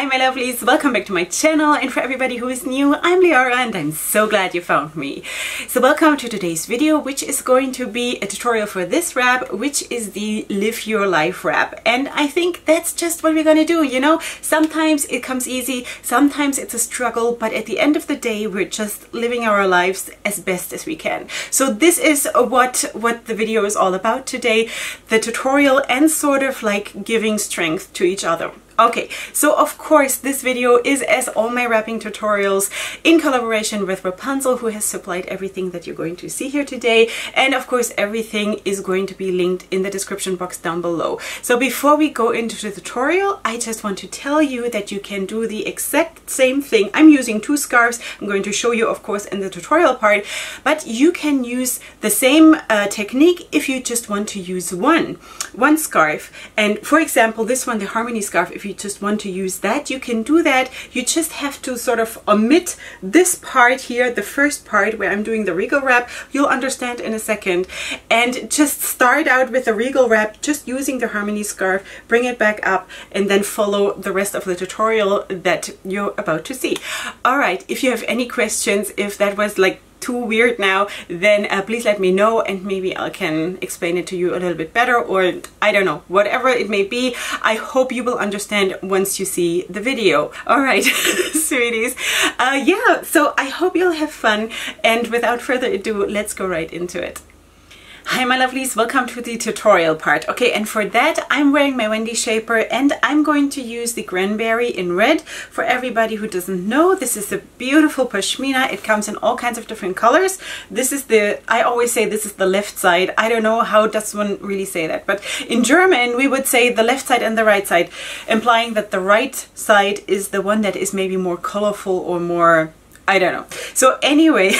my lovelies, welcome back to my channel, and for everybody who is new, I'm Leorah and I'm so glad you found me. So welcome to today's video, which is going to be a tutorial for this wrap, which is the Live Your Life wrap. And I think that's just what we're gonna do, you know? Sometimes it comes easy, sometimes it's a struggle, but at the end of the day, we're just living our lives as best as we can. So this is what the video is all about today, the tutorial and sort of like giving strength to each other. Okay, so of course this video is, as all my wrapping tutorials, in collaboration with Wrapunzel, who has supplied everything that you're going to see here today. And of course everything is going to be linked in the description box down below. So before we go into the tutorial, I just want to tell you that you can do the exact same thing. I'm using two scarves. I'm going to show you, of course, in the tutorial part, but you can use the same technique if you just want to use one scarf. And for example, this one, the Harmony scarf, if you just want to use that, you can do that. You just have to sort of omit this part here, the first part where I'm doing the regal wrap. You'll understand in a second, and just start out with the regal wrap, just using the Harmony scarf, bring it back up, and then follow the rest of the tutorial that you're about to see. All right, if you have any questions, if that was like too weird now, then please let me know and maybe I can explain it to you a little bit better, or I don't know, whatever it may be. I hope you will understand once you see the video. All right, sweeties. Yeah, so I hope you'll have fun, and without further ado, let's go right into it. Hi my lovelies, welcome to the tutorial part. Okay, and for that I'm wearing my Wendy shaper, and I'm going to use the Grinberg in red. For everybody who doesn't know, this is a beautiful pashmina. It comes in all kinds of different colors. This is the, I always say this is the left side. I don't know how does one really say that, but in German we would say the left side and the right side, implying that the right side is the one that is maybe more colorful or more, I don't know. So anyway,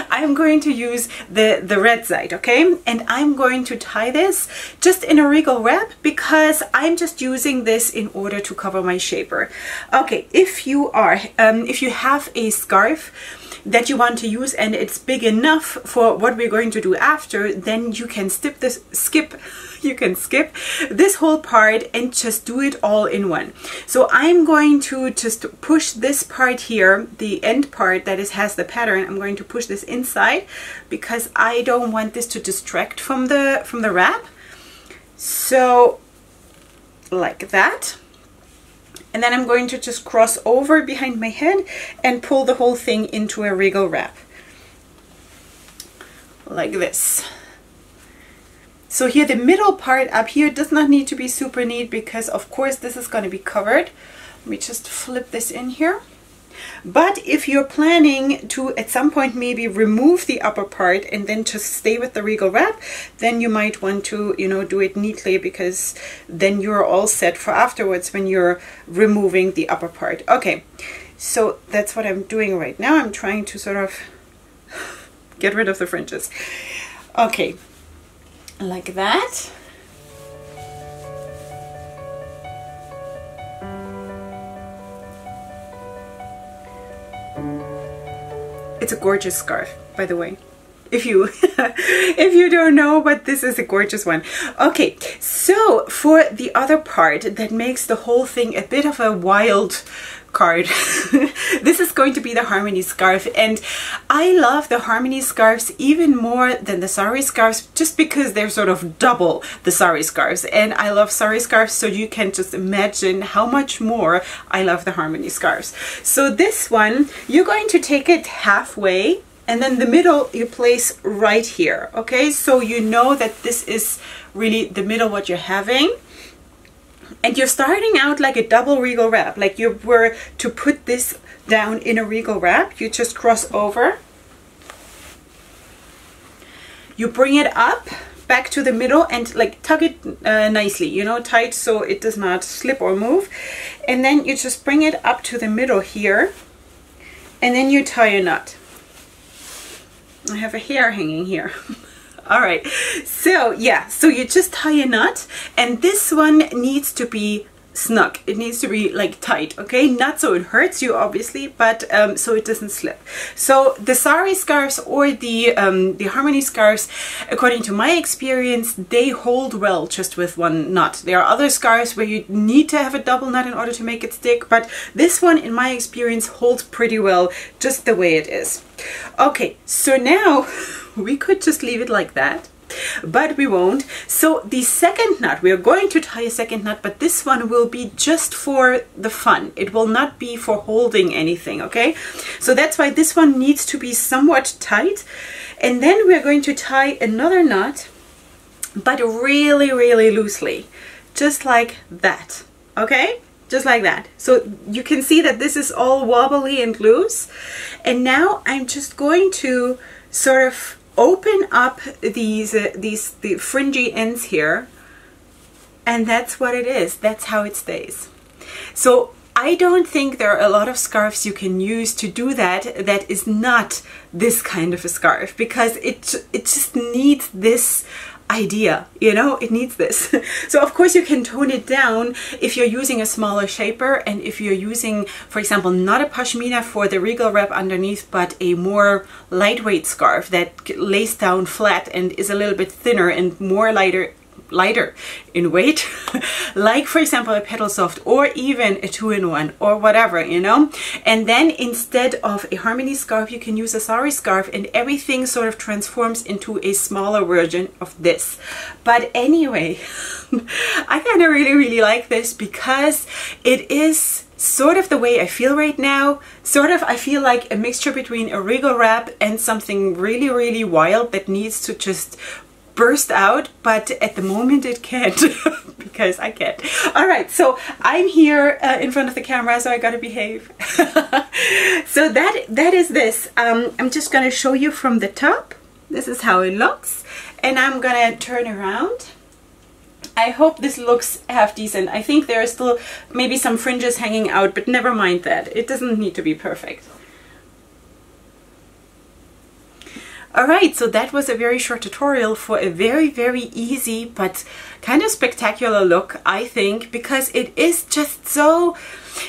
I'm going to use the red side, okay? And I'm going to tie this just in a regal wrap because I'm just using this in order to cover my shaper. Okay, if you have a scarf that you want to use and it's big enough for what we're going to do after, then you can skip this whole part and just do it all in one. So I'm going to just push this part here, the end part that has the pattern. I'm going to push this inside because I don't want this to distract from the wrap. So like that. And then I'm going to just cross over behind my head and pull the whole thing into a regal wrap. Like this. So here the middle part up here does not need to be super neat because of course this is going to be covered. Let me just flip this in here. But if you're planning to at some point maybe remove the upper part and then just stay with the regal wrap, then you might want to, you know, do it neatly, because then you're all set for afterwards when you're removing the upper part. Okay, so that's what I'm doing right now. I'm trying to sort of get rid of the fringes. Okay, like that. It's a gorgeous scarf, by the way, if you if you don't know, but this is a gorgeous one. Okay, so for the other part that makes the whole thing a bit of a wild card, this is going to be the Harmony scarf. And I love the Harmony scarves even more than the sari scarves, just because they're sort of double the sari scarves, and I love sari scarves, so you can just imagine how much more I love the Harmony scarves. So this one, you're going to take it halfway, and then the middle you place right here. Okay, so you know that this is really the middle what you're having. And you're starting out like a double regal wrap, like you were to put this down in a regal wrap. You just cross over, you bring it up back to the middle and like tuck it nicely, you know, tight so it does not slip or move. And then you just bring it up to the middle here, and then you tie a knot. I have a hair hanging here. All right, so yeah, so you just tie a knot, and this one needs to be snug. It needs to be like tight, okay? Not so it hurts you obviously, but so it doesn't slip. So the sari scarves or the harmony scarves, according to my experience, they hold well just with one knot. There are other scarves where you need to have a double knot in order to make it stick, but this one in my experience holds pretty well just the way it is. Okay, so now we could just leave it like that, but we won't. So the second knot, we are going to tie a second knot, but this one will be just for the fun. It will not be for holding anything, okay? So that's why this one needs to be somewhat tight. And then we're going to tie another knot, but really, really loosely, just like that, okay? Just like that. So you can see that this is all wobbly and loose. And now I'm just going to sort of open up the fringy ends here, and that's what it is. That's how it stays. So I don't think there are a lot of scarves you can use to do that that is not this kind of a scarf, because it just needs this idea, you know, it needs this. So of course you can tone it down if you're using a smaller shaper, and if you're using, for example, not a pashmina for the regal wrap underneath, but a more lightweight scarf that lays down flat and is a little bit thinner and more lighter in weight, like for example a petal soft or even a 2-in-1 or whatever, you know. And then instead of a harmony scarf you can use a sari scarf, and everything sort of transforms into a smaller version of this. But anyway, I kind of really like this because it is sort of the way I feel right now. Sort of, I feel like a mixture between a regal wrap and something really wild that needs to just burst out, but at the moment it can't because I can't. All right, so I'm here in front of the camera, so I gotta behave. So that is this. I'm just gonna show you from the top. This is how it looks, and I'm gonna turn around. I hope this looks half decent. I think there are still maybe some fringes hanging out, but never mind that. It doesn't need to be perfect. Alright, so that was a very short tutorial for a very easy but kind of spectacular look, I think, because it is just so,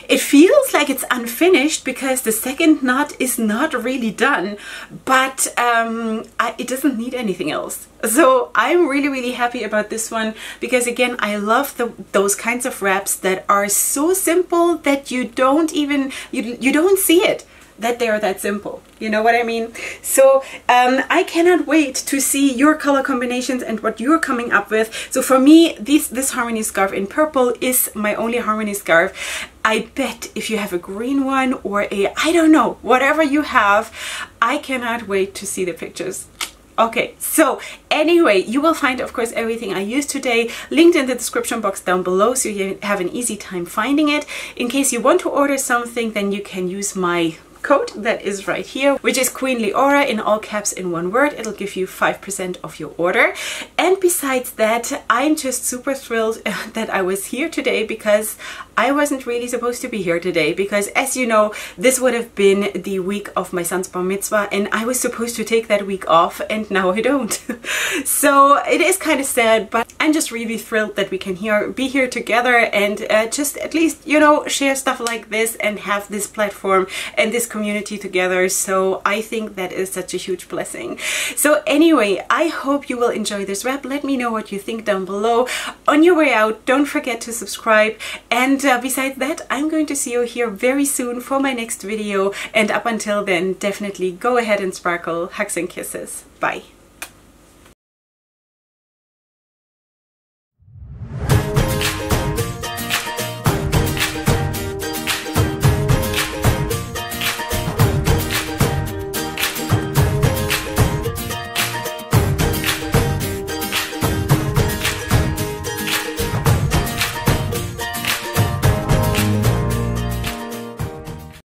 it feels like it's unfinished because the second knot is not really done, but it doesn't need anything else. So I'm really happy about this one because, again, I love those kinds of wraps that are so simple that you don't even, you don't see it, that they are that simple. You know what I mean? So I cannot wait to see your color combinations and what you're coming up with. So for me, this harmony scarf in purple is my only harmony scarf. I bet if you have a green one or a, I don't know, whatever you have, I cannot wait to see the pictures. Okay, so anyway, you will find, of course, everything I used today linked in the description box down below, so you have an easy time finding it. In case you want to order something, then you can use my code that is right here, which is Queen Leorah in all caps in one word. It'll give you 5% of your order. And besides that, I'm just super thrilled that I was here today, because I wasn't really supposed to be here today, because as you know, this would have been the week of my son's bar mitzvah, and I was supposed to take that week off, and now I don't. So it is kind of sad, but I'm just really thrilled that we can be here together and just at least, you know, share stuff like this and have this platform and this community together. So I think that is such a huge blessing. So anyway, I hope you will enjoy this wrap. Let me know what you think down below. On your way out, don't forget to subscribe, and besides that, I'm going to see you here very soon for my next video, and up until then, definitely go ahead and sparkle. Hugs and kisses. Bye.